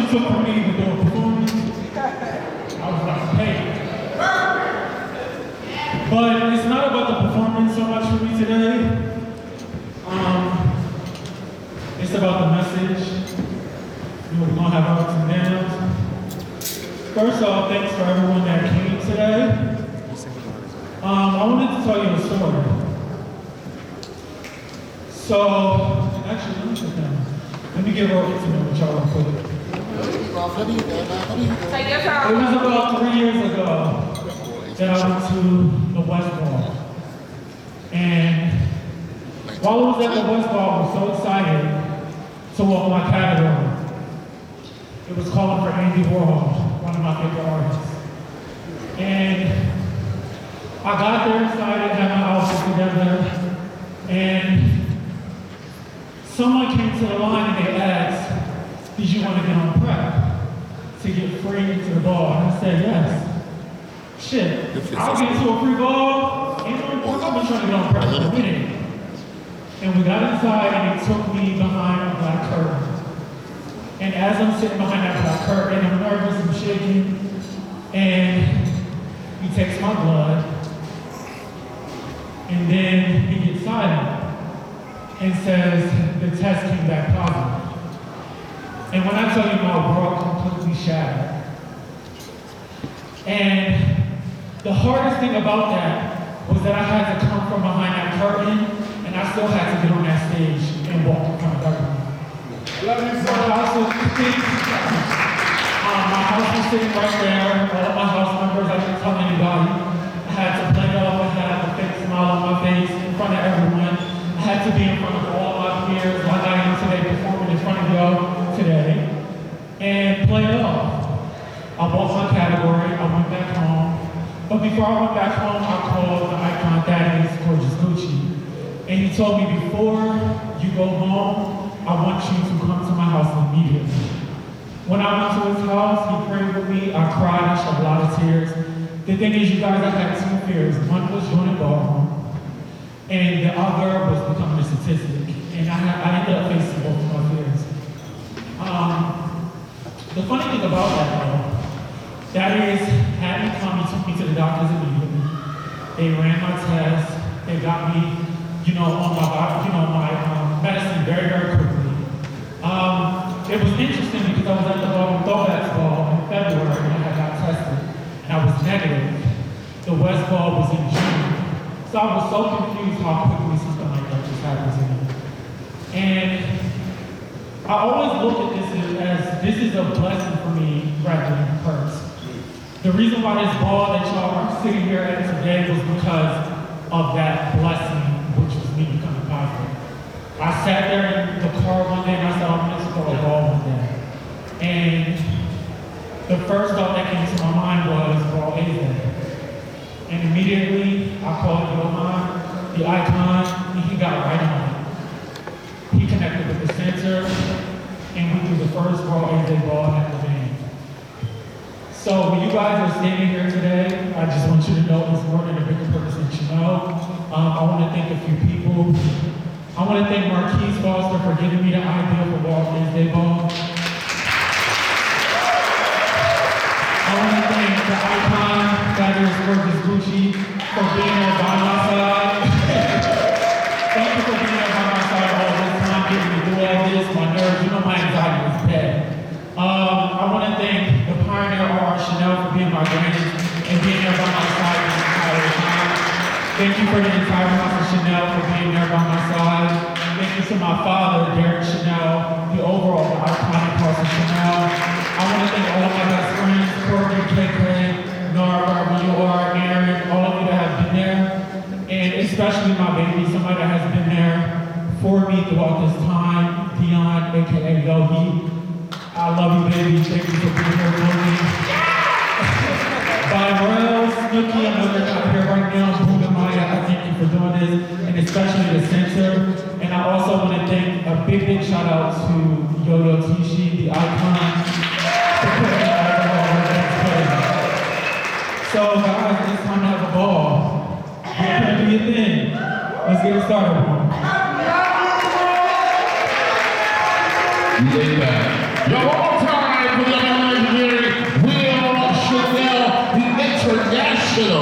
it took for me to do a performance, I was like, hey. But it's not about the performance so much for me today. It's about the message. We're gonna have ups and downs. First off, thanks for everyone that came today. I wanted to tell you a story. So, actually, let me sit down. Let me get real intimate with y'all real quick. It was about 3 years ago that I went to the West Ball. And while I was at the West Ball, I was so excited to walk my category. It was calling for Andy Warhol, one of my favorite artists. And I got there excited, had my outfit together, and someone came to the line and they asked, did you want to get on prep to get free to the ball? And I said, yes. Shit, I'll get into a free ball. Ain't no I've been trying to get on prep for a minute. And we got inside and he took me behind a black curtain. And as I'm sitting behind that black curtain, I'm nervous, I'm shaking, and he takes my blood, and then he gets silent and says, the test came back positive. And when I tell you my world completely shattered. And the hardest thing about that was that I had to come from behind that curtain, and I still had to get on that stage and walk in front of everyone. My house was sitting right there. All of my house members, I didn't tell anybody. I had to play it off. I had a fake smile on my face in front of everyone. I had to be in front of all my peers like I am today, performing in front of y'all today, and play it off. I bought my category. I went back home. But before I went back home, I called the icon Daddy's Gorgeous Gucci. And he told me, before you go home, I want you to come to my house immediately. When I went to his house, he prayed with me. I cried, I shed a lot of tears. The thing is, you guys, I had two fears. One was joining Ballroom, and the other was becoming a statistic. And I ended up facing both of my fears. The funny thing about that, though, that is, had me come, he took me to the doctors immediately. They ran my tests. They got me, on my medicine very, very quickly. It was interesting because I was at the Ballroom Throwbacks ball in February and I got tested, and I was negative. The West Ball was in June. So I was so confused how quickly something like that just happens to me. And I always look at this is a blessing for me rather than a curse. The reason why this ball that y'all are sitting here at today was because of that blessing, which was me becoming positive. I sat there in the car one day and I said, I'm going to throw a ball one day. And the first thought that came to my mind was ball Odyssey. And immediately I called Yohan, the icon, and he got right on it. He connected with the center, and we threw the first ball Odyssey ball at the band. So when you guys are standing here today, I just want you to know it's more than a bigger purpose that you know. I want to thank a few people. I want to thank Marquise Foster for giving me the idea for Walt Disney Ball. I want to thank the icon, Fabulous Gorgeous Gucci, for being there by my side. Thank you for being there by my side all this time, getting me through all this, my nerves, my anxiety was bad. I want to thank the pioneer R. Chanel for being my granny and being there by my side this entire time. Thank you for the entire house of Chanel for being there by my side. Thank you to my father, Derek Chanel, the overall iconic house of Chanel. I want to thank all of my best friends, Courtney, KK, Nora, wherever you are, Aaron, all of you that have been there, and especially my baby, somebody that has been there for me throughout this time, Dion, aka Yogi. I love you, baby. Thank you for being here for me. By Rails, Snooki, I know you're not here right now. Boom and Maya, I thank you for doing this, and especially the center. And I also want to thank a big, big shout out to Yo-Yo Tishi, the icon, for putting me on the So guys, it's time to have a ball. We're gonna do your thing. Let's get it started. You lay back. Yo, one more time for International.